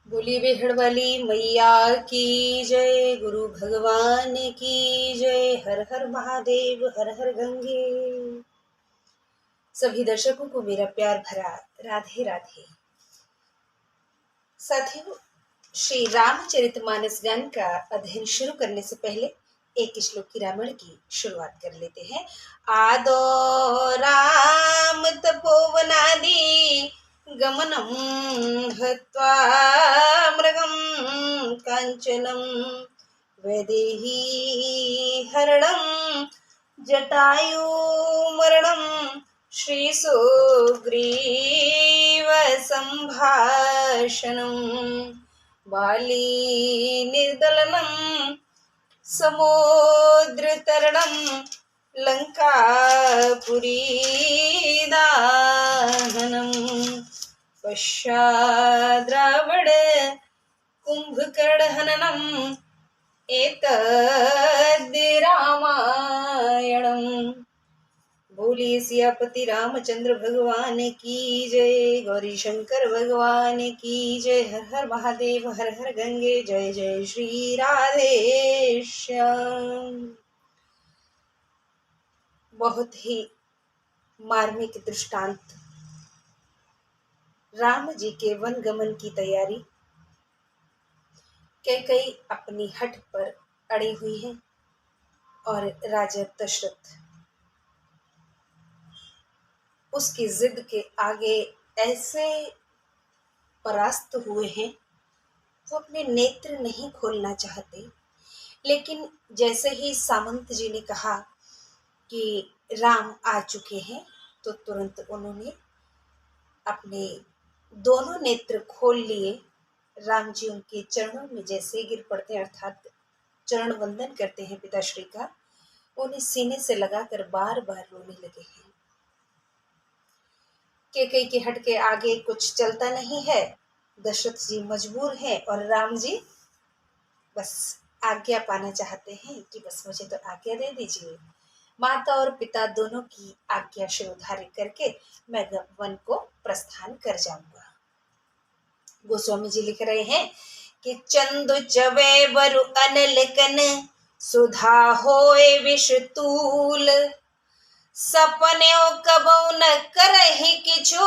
बोली बेहड़ वाली मैया की जय। गुरु भगवान की जय। हर हर महादेव, हर हर गंगे। सभी दर्शकों को मेरा प्यार भरा राधे राधे। साथियों, श्री रामचरितमानस गान का अध्ययन शुरू करने से पहले एक श्लोक की रामायण की शुरुआत कर लेते हैं। आदो राम तपोवनादि गमनम हत्वा मृगम कांचनम वैदेही हरणम जटायु मरणम श्रीसुग्रीव संभाषणम बाली निर्दलनम समुद्रतरणं लंकापुरी दाहनम् पश्चाद्रावण कुंभकर्णहननम् एतद् रामायणम्। बोलिए सियापति रामचंद्र भगवान की जय। गौरी शंकर भगवान की जय। हर हर महादेव, हर हर गंगे। जय जय श्री राधे श्याम। बहुत ही मार्मिक दृष्टांत। राम जी के वन गमन की तैयारी। कैकेयी अपनी हठ पर अड़ी हुई है और राजा दशरथ उसकी जिद के आगे ऐसे परास्त हुए हैं, वो अपने नेत्र नहीं खोलना चाहते। लेकिन जैसे ही सामंत जी ने कहा कि राम आ चुके हैं, तो तुरंत उन्होंने अपने दोनों नेत्र खोल लिए। राम जी उनके चरणों में जैसे गिर पड़ते हैं, अर्थात चरण वंदन करते हैं पिताश्री का, उन्हें सीने से लगाकर बार बार रोने लगे हैं। कैकेयी के हट के आगे कुछ चलता नहीं है। दशरथ जी मजबूर हैं और राम जी बस आज्ञा पाना चाहते हैं कि बस मुझे तो आज्ञा दे दीजिए। माता और पिता दोनों की आज्ञा शिरोधार्य करके मैं वन को प्रस्थान कर जाऊंगा। गोस्वामी जी लिख रहे हैं कि चंदु चवे बरु अनल कन सुधा होए विषतूल सपन्यों कबौ न करहि किछु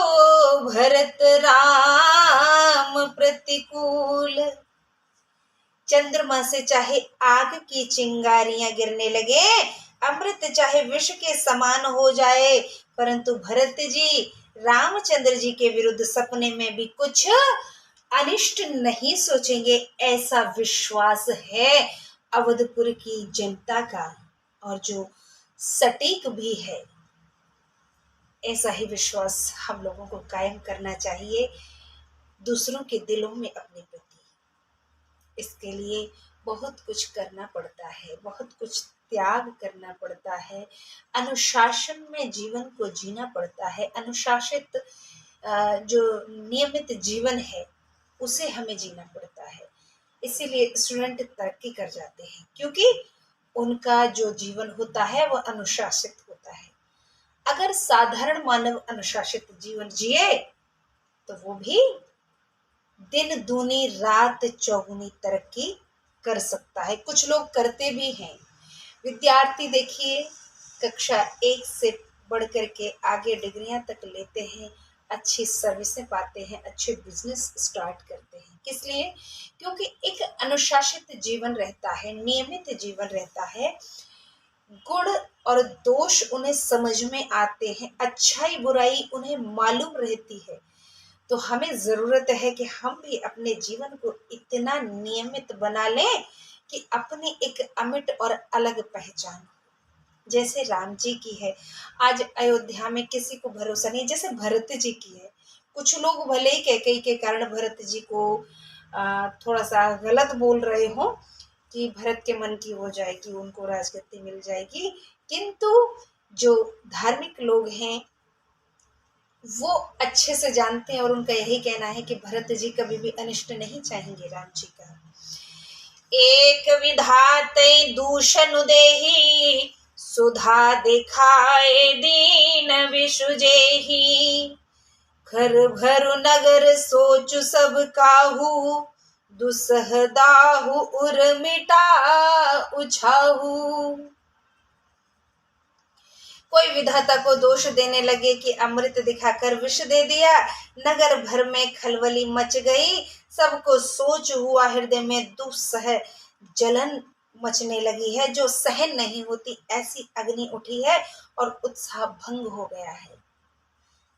भरत राम प्रतिकूल। चंद्रमा से चाहे आग की चिंगारियां गिरने लगे, अमृत चाहे विष के समान हो जाए, परंतु भरत जी रामचंद्र जी के विरुद्ध सपने में भी कुछ अनिष्ट नहीं सोचेंगे, ऐसा विश्वास है अवधपुर की जनता का, और जो सटीक भी है। ऐसा ही विश्वास हम लोगों को कायम करना चाहिए दूसरों के दिलों में अपने प्रति। इसके लिए बहुत कुछ करना पड़ता है, बहुत कुछ त्याग करना पड़ता है, अनुशासन में जीवन को जीना पड़ता है। अनुशासित जो नियमित जीवन है उसे हमें जीना पड़ता है। इसीलिए स्टूडेंट तरक्की कर जाते हैं, क्योंकि उनका जो जीवन होता है वह अनुशासित होता है। अगर साधारण मानव अनुशासित जीवन जिए तो वो भी दिन दूनी रात चौगुनी तरक्की कर सकता है। कुछ लोग करते भी हैं। विद्यार्थी देखिए, कक्षा 1 से बढ़ करके आगे डिग्रियां तक लेते हैं, अच्छी सर्विसें पाते हैं, अच्छे बिजनेस स्टार्ट करते हैं। किस लिए? क्योंकि एक अनुशासित जीवन रहता है, नियमित जीवन रहता है। गुण और दोष उन्हें समझ में आते हैं, अच्छाई बुराई उन्हें मालूम रहती है। तो हमें जरूरत है कि हम भी अपने जीवन को इतना नियमित बना लें कि अपनी एक अमिट और अलग पहचान, जैसे राम जी की है। आज अयोध्या में किसी को भरोसा नहीं, जैसे भरत जी की है। कुछ लोग भले ही कैकेयी के कारण भरत जी को थोड़ा सा गलत बोल रहे हो कि भरत के मन की हो जाएगी, उनको राजगद्दी मिल जाएगी, किंतु जो धार्मिक लोग हैं वो अच्छे से जानते हैं और उनका यही कहना है कि भरत जी कभी भी अनिष्ट नहीं चाहेंगे राम जी का। एक विधाते दूषण देही सुधा दिखाए दीन विषुजेही घर भरु नगर सोचु सब काहू, दुसह दाहु उर मिटा उछाहू। कोई विधाता को दोष देने लगे कि अमृत दिखाकर विष दे दिया। नगर भर में खलबली मच गई, सबको सोच हुआ, हृदय में दुस्सह जलन मचने लगी है, जो सहन नहीं होती ऐसी अग्नि उठी है और उत्साह भंग हो गया है।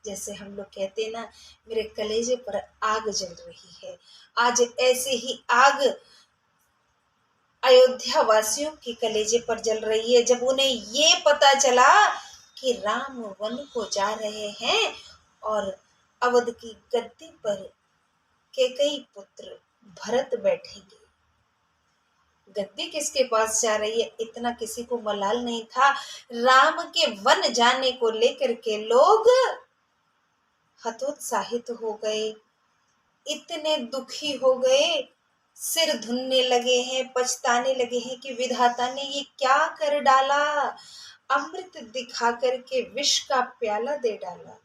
जैसे हम लोग कहते हैं ना, मेरे कलेजे पर आग जल रही है। आज ऐसे ही आग अयोध्या वासियों के कलेजे पर जल रही है, जब उन्हें ये पता चला कि राम वन को जा रहे हैं और अवध की गद्दी पर कैकेयी पुत्र भरत बैठेंगे। गद्दी किसके पास जा रही है, इतना किसी को मलाल नहीं था। राम के वन जाने को लेकर के लोग हतोत्साहित हो गए, इतने दुखी हो गए, सिर धुनने लगे हैं, पछताने लगे हैं कि विधाता ने ये क्या कर डाला, अमृत दिखा करके विष का प्याला दे डाला।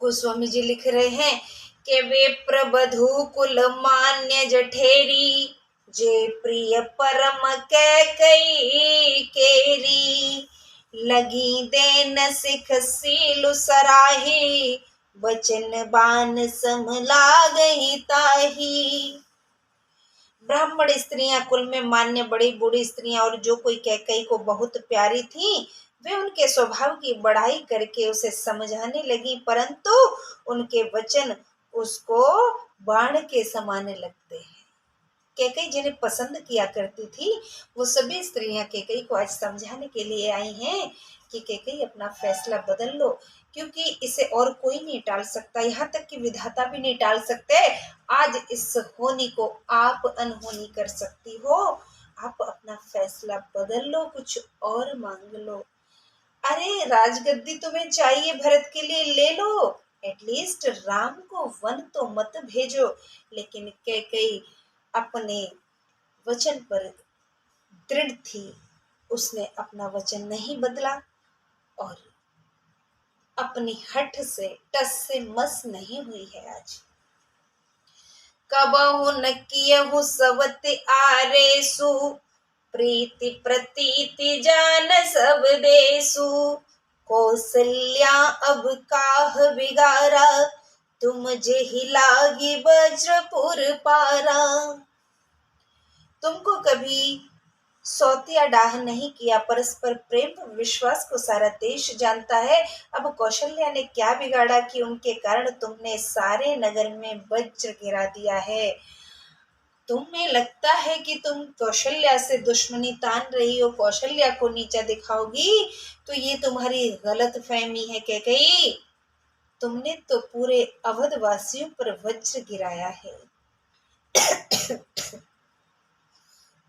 गोस्वामी जी लिख रहे हैं कि वे प्रबधु कुल मान्य जठेरी, जे प्रिय परम कैकेयी केरी, लगी देन सिख सीलु सराही, बचन बान सम लागहि ताही। ब्राह्मण स्त्रियां, कुल में मान्य बड़ी बूढ़ी स्त्रियां और जो कोई कैकेयी को बहुत प्यारी थी, वे उनके स्वभाव की बड़ाई करके उसे समझाने लगी, परंतु उनके वचन उसको बाण के समाने लगते हैं। कैकेयी जिन्हें पसंद किया करती थी, वो सभी स्त्रियां कैकेयी को आज समझाने के लिए आई हैं कि कैकेयी अपना फैसला बदल लो, क्योंकि इसे और कोई नहीं टाल सकता, यहाँ तक कि विधाता भी नहीं टाल सकते। आज इस होनी को आप अनहोनी कर सकती हो, आप अपना फैसला बदल लो, कुछ और मांग लो। अरे राजगद्दी तुम्हें चाहिए भरत के लिए, ले लो, एटलीस्ट राम को वन तो मत भेजो। लेकिन कैकेयी अपने वचन पर दृढ़ थी, उसने अपना वचन नहीं बदला और अपनी हठ से टस से मस नहीं हुई है। आज कबहु न कियहु सवत आरेसु, प्रीति प्रतीति जान सब देसु, कौसल्या अब काह बिगारा, तुम जेहि लागी वज्रपुर पारा। तुमको कभी सौतिया डाह नहीं किया, परस्पर प्रेम विश्वास को सारा देश जानता है। अब कौशल्या ने क्या बिगाड़ा कि उनके कारण तुमने सारे नगर में वज्र गिरा दिया है। तुम्हें लगता है कि तुम कौशल्या से दुश्मनी तान रही हो, कौशल्या को नीचा दिखाओगी, तो ये तुम्हारी गलत फहमी है कैकेयी। तुमने तो पूरे अवध वासियों पर वज्र गिराया है।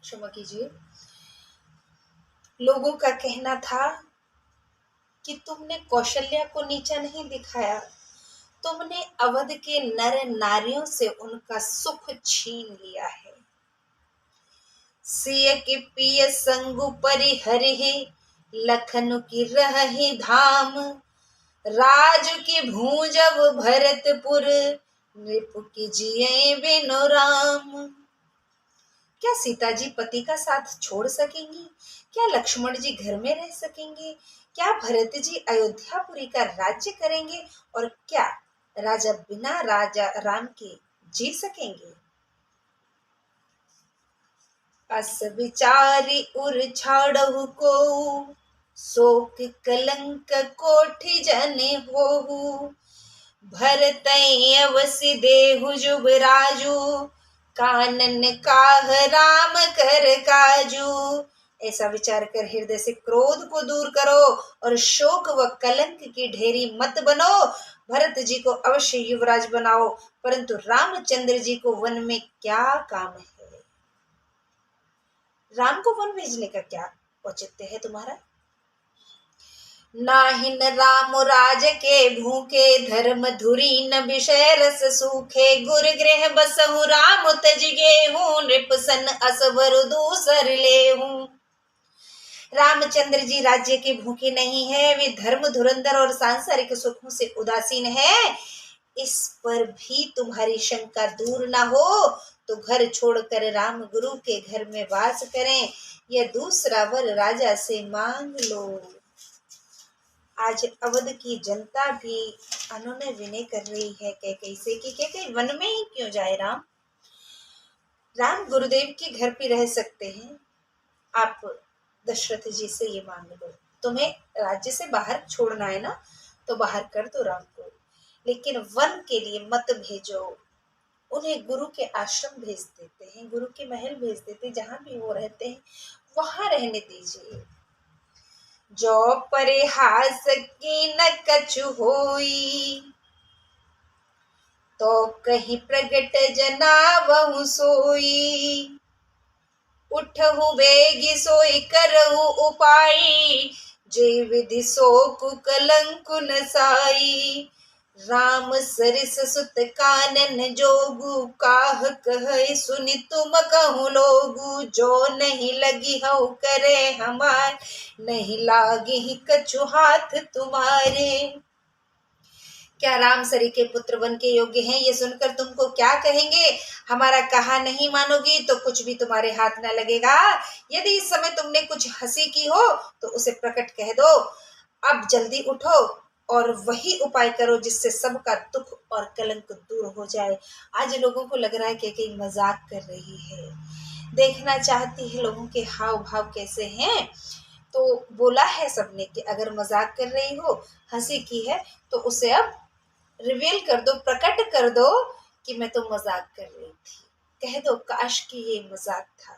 क्षमा कीजिए। लोगों का कहना था कि तुमने कौशल्या को नीचा नहीं दिखाया, तुमने अवध के नर नारियों से उनका सुख छीन लिया है। सिय के पिय संगु परिहरिहि, लखनु की रहहि धाम, राज की भूजब भरतपुर, नृप की जिये बिनु राम। क्या सीता जी पति का साथ छोड़ सकेंगी? क्या लक्ष्मण जी घर में रह सकेंगे? क्या भरत जी अयोध्यापुरी का राज्य करेंगे? और क्या राजा बिना राजा राम के जी सकेंगे? अस विचारी उर छाड़हु को, शोक कलंक कोठि जने होहु, भरत अवसि देहु जुबराजू, कानन काह राम कर काजू। ऐसा विचार कर हृदय से क्रोध को दूर करो और शोक व कलंक की ढेरी मत बनो। भरत जी को अवश्य युवराज बनाओ, परंतु रामचंद्र जी को वन में क्या काम है? राम को वन भेजने का क्या औचित्य है तुम्हारा? नाहिन राम राज के भूखे, धर्म धुरी न विषय रस सूखे, गुर गृह बसहु राम तज गेहूं, नृप सन असवर दूसर लेहूं। रामचंद्र जी राज्य के भूखे नहीं है, वे धर्म धुरंधर और सांसारिक सुखों से उदासीन है। इस पर भी तुम्हारी शंका दूर ना हो तो घर छोड़कर राम गुरु के घर में वास करें, यह दूसरा वर राजा से मांग लो। आज अवध की जनता भी अनुनय विनय कर रही है कैकई से कि कैकई वन में ही क्यों जाए राम, राम गुरुदेव के घर पे रह सकते हैं। आप दशरथ जी से ये मांग लो, तुम्हें राज्य से बाहर छोड़ना है ना तो बाहर कर दो राम को, लेकिन वन के लिए मत भेजो। उन्हें गुरु के आश्रम भेज देते हैं, गुरु के महल भेज देते हैं, जहां भी वो रहते हैं वहां रहने दीजिए। जो परिहास की न कछु होई, तो कहीं प्रगट जनावहु सोई। उठहु बेगी सोई करहु उपाय, जे विधि सो कुकलंकु न साई। राम सरिस सुत कानन जोगु, काह कह सुनि तुम कहु लोगु। जो नहीं लगी हऊ करे हमार, नहीं लागी कछु हाथ तुम्हारे। क्या राम सरी के पुत्र वन के योग्य हैं, ये सुनकर तुमको क्या कहेंगे? हमारा कहा नहीं मानोगी तो कुछ भी तुम्हारे हाथ न लगेगा। यदि इस समय तुमने कुछ हंसी की हो तो उसे प्रकट कह दो। अब जल्दी उठो और वही उपाय करो जिससे सबका दुख और कलंक दूर हो जाए। आज लोगों को लग रहा है कि कहीं मजाक कर रही है, देखना चाहती है लोगों के हाव भाव कैसे हैं। तो बोला है सबने कि अगर मजाक कर रही हो, हंसी की है, तो उसे अब रिवील कर दो, प्रकट कर दो कि मैं तो मजाक कर रही थी। कह दो काश कि ये मजाक था,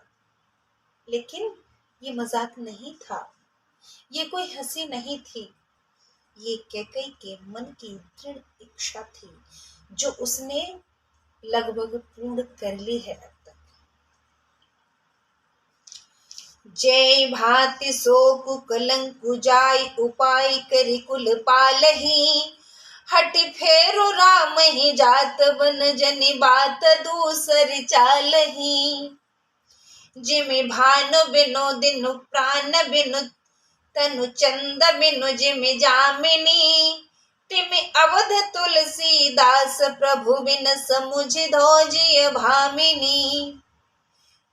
लेकिन ये मजाक नहीं था, ये कोई हंसी नहीं थी, ये कैकई के मन की दृढ़ इच्छा थी जो उसने लगभग पूर्ण कर ली है अब तक। जय भांति सो कुकलंकु जाय, उपाय करि कुल पालही। हट फेरो राम ही जात, बन जनि बात दूसरी चालही। जिमि भानु बिनु दिनु प्राण बिनु, तनु चंद बिनु जिमि जामिनी। तिमि अवध तुलसीदास, प्रभु बिन समुझि धोजिय भामिनी।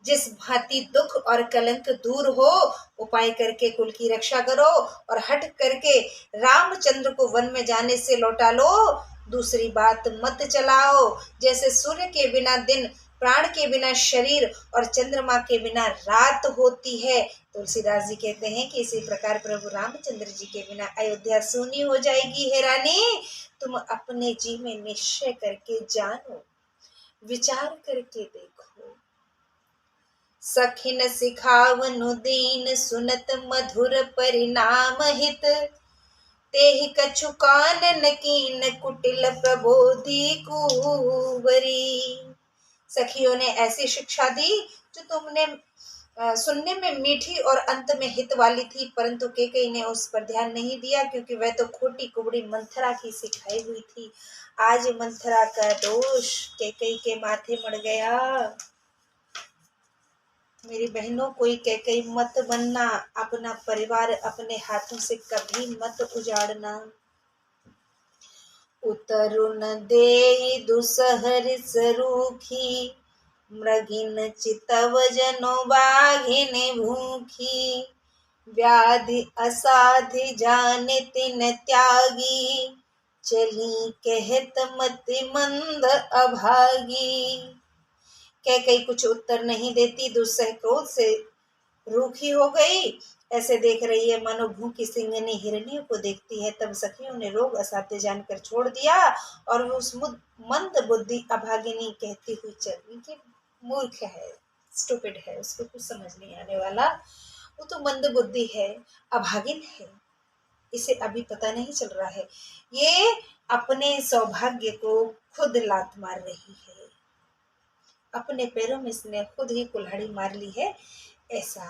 जिस भांति दुख और कलंक दूर हो, उपाय करके कुल की रक्षा करो और हट करके रामचंद्र को वन में जाने से लौटा लो। दूसरी बात मत चलाओ। जैसे सूर्य के बिना दिन, प्राण के बिना शरीर और चंद्रमा के बिना रात होती है, तुलसीदास जी कहते हैं कि इसी प्रकार प्रभु रामचंद्र जी के बिना अयोध्या सूनी हो जाएगी। हे रानी, तुम अपने जी में निश्चय करके जानो, विचार करके देखो। सखिन सिखावनु दीन, सुनत मधुर परिणाम हित। तेहि कछु कानन कीन, कुटिल प्रबोधि कुंवरी। सखियों ने ऐसी शिक्षा दी जो तुमने सुनने में मीठी और अंत में हित वाली थी, परंतु कैकेयी ने उस पर ध्यान नहीं दिया, क्योंकि वह तो खोटी कुबड़ी मंथरा की सिखाई हुई थी। आज मंथरा का दोष कैकेयी के माथे मड़ गया। मेरी बहनों, कोई कैकेयी मत बनना, अपना परिवार अपने हाथों से कभी मत उजाड़ना। उतरुन देई दुसहर सरूखी, मृगिन चितव जनो बाघिन भूखी। व्याधि असाधि जाने तिन त्यागी, चली कहत मति मंद अभागी। कैकेयी कुछ उत्तर नहीं देती, दुस्सह क्रोध से रूखी हो गई, ऐसे देख रही है मानो भूखी सिंहनी हिरनियों को देखती है। तब सखियों ने रोग असाध्य जानकर छोड़ दिया और वो उस मंद बुद्धि अभागिनी कहती हुई चली कि मूर्ख है, स्टूपिड है, उसको कुछ समझ नहीं आने वाला, वो तो मंद बुद्धि है, अभागिन है, इसे अभी पता नहीं चल रहा है, ये अपने सौभाग्य को खुद लात मार रही है, अपने पैरों में इसने खुद ही कुल्हाड़ी मार ली है। ऐसा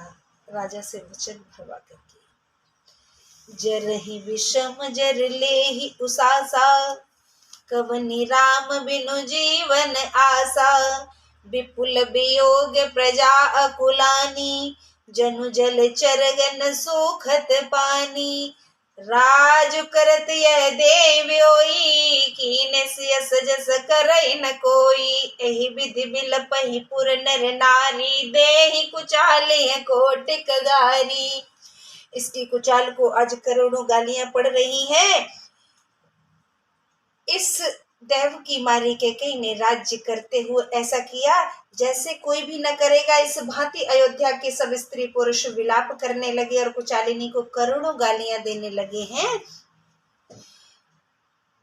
राजा से वचन भरवा करके। जर ही विषम जर ले ही उसासा, कवनि राम बिनु जीवन आसा। विपुल वियोग प्रजा अकुलानी, जनु जल चरगन सूखत पानी, राज करत यह देव्योई, कीने सियस जस करई न कोई। एहि विधि बिलपहि पुर नर नारी, देहि कुचाले कोटिक गारी। इसकी कुचाल को आज करोड़ों गालियां पड़ रही हैं। इस देव की मारी कैकेयी ने राज्य करते हुए ऐसा किया जैसे कोई भी न करेगा। इस भांति अयोध्या के सब स्त्री पुरुष विलाप करने लगे और कुचालिनी को करोड़ों गालियां देने लगे हैं।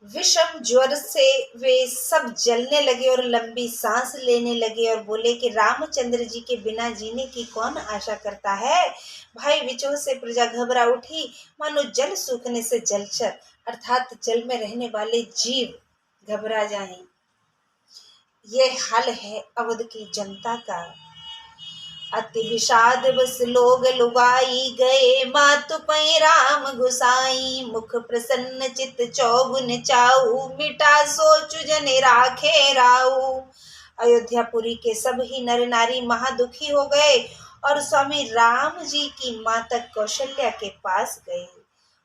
विषम ज्वर से वे सब जलने लगे और लंबी सांस लेने लगे और बोले कि रामचंद्र जी के बिना जीने की कौन आशा करता है। भाई विचोह से प्रजा घबरा उठी, मानो जल सूखने से जलचर अर्थात जल में रहने वाले जीव घबरा जाएं। ये हाल है अवध की जनता का। अति विषाद बस लोग लुगाई गए, मातु पै राम गुसाई। मुख प्रसन्न चित चौगुन चाऊ, मिटा सोचु जन राखे राऊ। अयोध्यापुरी के सब ही नर नारी महादुखी हो गए और स्वामी राम जी की माता कौशल्या के पास गए।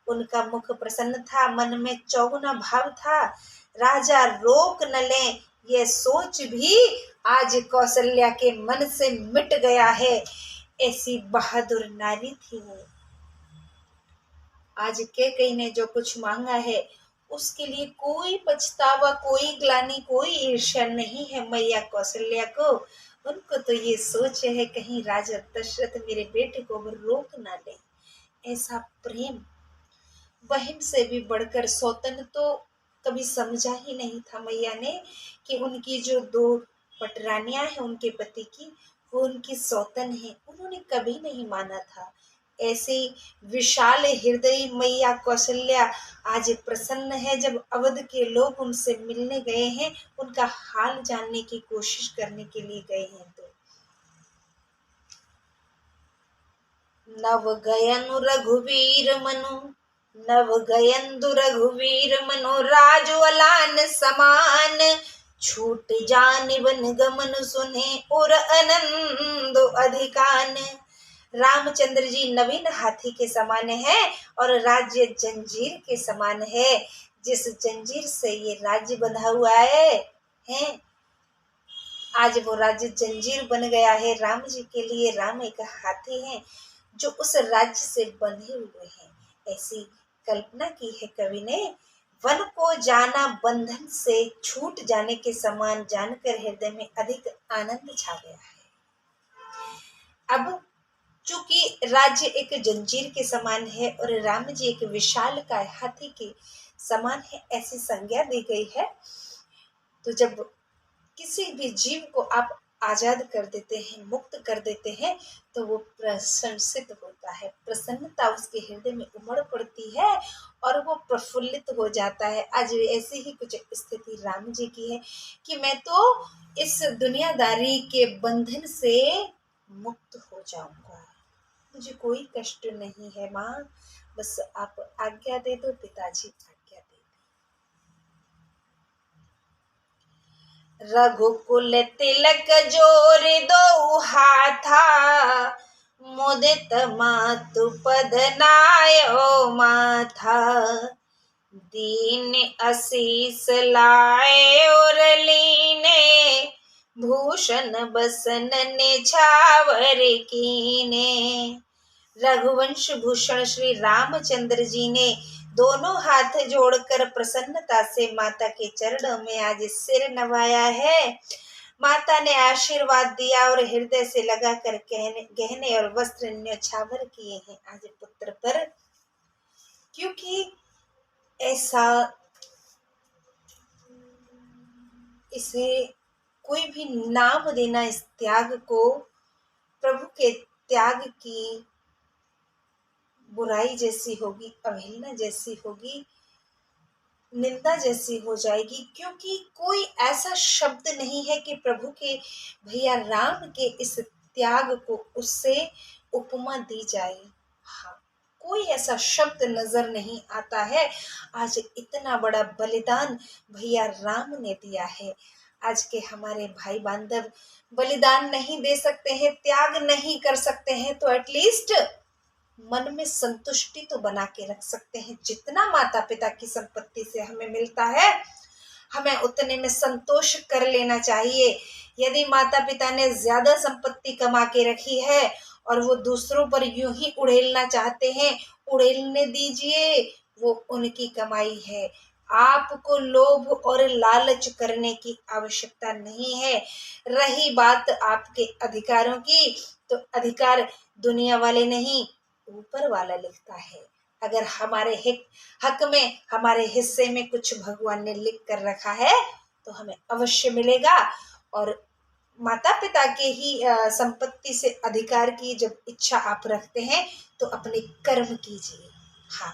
उनका मुख प्रसन्न था, मन में चौगुना भाव था। राजा रोक न लें ये सोच भी आज कौशल्या के मन से मिट गया है। ऐसी बहादुर नारी थी वो। आज कैकेयी ने जो कुछ मांगा है उसके लिए कोई पछतावा, कोई ग्लानि, कोई ईर्ष्या नहीं है मैया कौशल्या को। उनको तो ये सोच है कहीं राजा दशरथ मेरे बेटे को रोक ना ले। ऐसा प्रेम बहन से भी बढ़कर सौतन तो कभी समझा ही नहीं था मैया ने कि उनकी जो दो पटरानियां हैं उनके पति की, वो उनकी सौतन है। उन्होंने कभी नहीं माना था। ऐसे विशाल हृदय मैया कौशल्या आज प्रसन्न है जब अवध के लोग उनसे मिलने गए हैं, उनका हाल जानने की कोशिश करने के लिए गए हैं। तो नव गयनु रघुवीर मनु, नव गयंदु रघुवीर मनो, राजु अलान समान। छूट जानिबन गमन सुने, और आनंद अधिकान। रामचंद्र जी नवीन हाथी के समान है और राज्य जंजीर के समान है। जिस जंजीर से ये राज्य बंधा हुआ है आज वो राज्य जंजीर बन गया है राम जी के लिए। राम एक हाथी हैं जो उस राज्य से बंधे हुए हैं। ऐसी कल्पना की है कवि ने। वन को जाना बंधन से छूट जाने के समान, जानकर हृदय में अधिक आनंद छा गया है। अब चूंकि राज्य एक जंजीर के समान है और राम जी एक विशाल काय हाथी के समान है, ऐसी संज्ञा दी गई है। तो जब किसी भी जीव को आप आजाद कर देते हैं, मुक्त कर देते हैं, तो वो प्रशंसित होता है, प्रसन्नता उसके हृदय में उमड़ पड़ती है और वो प्रफुल्लित हो जाता है। आज ऐसी ही कुछ स्थिति राम जी की है कि मैं तो इस दुनियादारी के बंधन से मुक्त हो जाऊंगा, मुझे कोई कष्ट नहीं है माँ, बस आप आज्ञा दे दो पिताजी, आज्ञा दे दो। रघुकुल तिलक जोर दो हाथा, मुदित मातु पद नायो माथा। दीन आशीष लाए और लीने, भूषण बसन निछावर कीने। रघुवंश भूषण श्री रामचंद्र जी ने दोनों हाथ जोड़कर प्रसन्नता से माता के चरणों में आज सिर नवाया है। माता ने आशीर्वाद दिया और हृदय से लगाकर गहने और वस्त्र न्यौछावर किए हैं आज पुत्र पर। क्योंकि ऐसा इसे कोई भी नाम देना इस त्याग को प्रभु के त्याग की बुराई जैसी होगी, अवहेलना जैसी होगी, निंदा जैसी हो जाएगी। क्योंकि कोई ऐसा शब्द नहीं है कि प्रभु के भैया राम के इस त्याग को उससे उपमा दी जाए। हाँ, कोई ऐसा शब्द नजर नहीं आता है। आज इतना बड़ा बलिदान भैया राम ने दिया है। आज के हमारे भाई बांधव बलिदान नहीं दे सकते हैं, त्याग नहीं कर सकते हैं, तो एटलीस्ट मन में संतुष्टि तो बना के रख सकते हैं। जितना माता पिता की संपत्ति से हमें मिलता है, हमें उतने में संतोष कर लेना चाहिए। यदि माता पिता ने ज्यादा संपत्ति कमा के रखी है और वो दूसरों पर यूं ही उड़ेलना चाहते हैं, उड़ेलने दीजिए, वो उनकी कमाई है। आपको लोभ और लालच करने की आवश्यकता नहीं है। रही बात आपके अधिकारों की, तो अधिकार दुनिया वाले नहीं, ऊपर वाला लिखता है। अगर हमारे हक में, हमारे हिस्से में कुछ भगवान ने लिख कर रखा है तो हमें अवश्य मिलेगा। और माता पिता के ही संपत्ति से अधिकार की जब इच्छा आप रखते हैं तो अपने कर्म कीजिए। हाँ,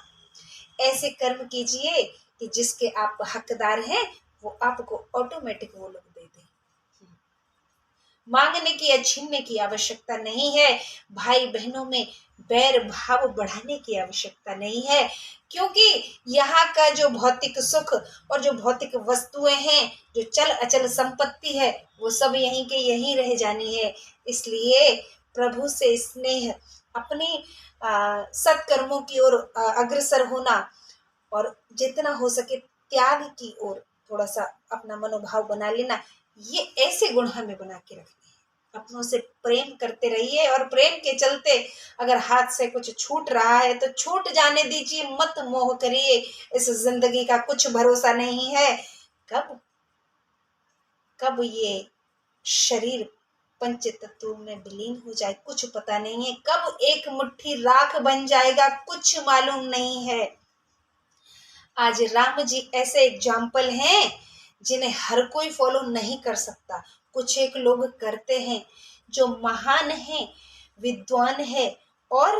ऐसे कर्म कीजिए कि जिसके आप हकदार हैं वो आपको ऑटोमेटिक वो लोग दे दें। मांगने की या छीनने की आवश्यकता नहीं है। भाई बहनों में बैर भाव बढ़ाने की आवश्यकता नहीं है, क्योंकि यहाँ का जो भौतिक सुख और जो भौतिक वस्तुएं हैं, जो चल अचल संपत्ति है, वो सब यहीं के यहीं रह जानी है। इसलिए प्रभु से स्नेह, अपनी सत्कर्मों की ओर अग्रसर होना और जितना हो सके त्याग की ओर थोड़ा सा अपना मनोभाव बना लेना, ये ऐसे गुण हमें बना के रखने हैं। अपनों से प्रेम करते रहिए और प्रेम के चलते अगर हाथ से कुछ छूट रहा है तो छूट जाने दीजिए, मत मोह करिए। इस जिंदगी का कुछ भरोसा नहीं है, कब कब ये शरीर पंच तत्वों में विलीन हो जाए कुछ पता नहीं है, कब एक मुट्ठी राख बन जाएगा कुछ मालूम नहीं है। आज राम जी ऐसे एग्जाम्पल हैं जिन्हें हर कोई फॉलो नहीं कर सकता, कुछ एक लोग करते हैं जो महान हैं, विद्वान है और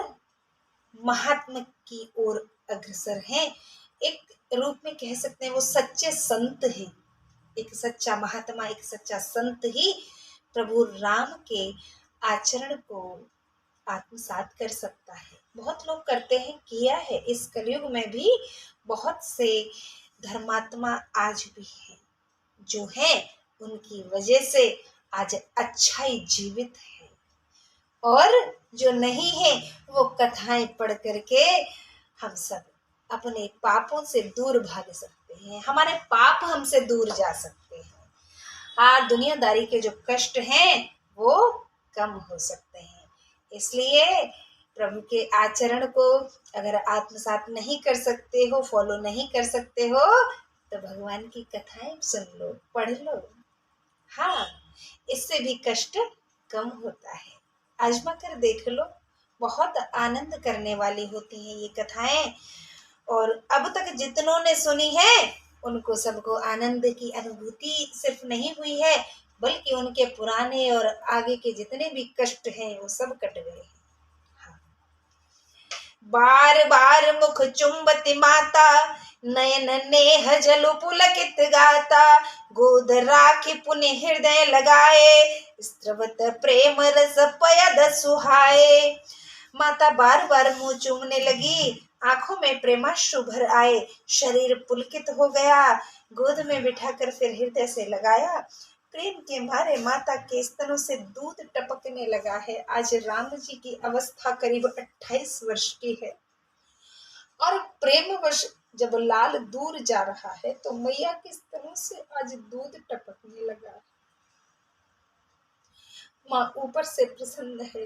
महात्मा की ओर अग्रसर हैं। एक रूप में कह सकते हैं वो सच्चे संत हैं। एक सच्चा महात्मा, एक सच्चा संत ही प्रभु राम के आचरण को आत्मसात कर सकता है। बहुत लोग करते हैं, किया है। इस कलयुग में भी बहुत से धर्मात्मा आज भी हैं, जो है उनकी वजह से आज अच्छाई जीवित है। और जो नहीं है वो कथाएं पढ़ करके हम सब अपने पापों से दूर भाग सकते हैं, हमारे पाप हमसे दूर जा सकते हैं। हाँ, दुनियादारी के जो कष्ट हैं वो कम हो सकते हैं। इसलिए प्रभु के आचरण को अगर आत्मसात नहीं कर सकते हो, फॉलो नहीं कर सकते हो, तो भगवान की कथाएं सुन लो, पढ़ लो। हाँ, इससे भी कष्ट कम होता है। आजमा कर देख लो, बहुत आनंद करने वाली होती हैं ये कथाएं। और अब तक जितनों ने सुनी है उनको सबको आनंद की अनुभूति सिर्फ नहीं हुई है, बल्कि उनके पुराने और आगे के जितने भी कष्ट हैं वो सब कट गए हैं। हाँ। बार बार मुख चुंबती माता, नयन नेह जलु पुलकित गाता, गोद राखी पुनि हृदय लगाए, स्त्रवत प्रेम रस पयद सुहाए। माता बार बार मुंह चूमने लगी, आंखों में प्रेमाश्रु भर आए, शरीर पुलकित हो गया, गोद में बिठाकर फिर हृदय से लगाया। प्रेम के मारे माता के स्तनों से दूध टपकने लगा है। आज राम जी की अवस्था करीब 28 वर्ष की है और प्रेमवश जब लाल दूर जा रहा है तो मैया के स्तनों से आज दूध टपकने लगा है। माँ ऊपर से प्रसन्न है,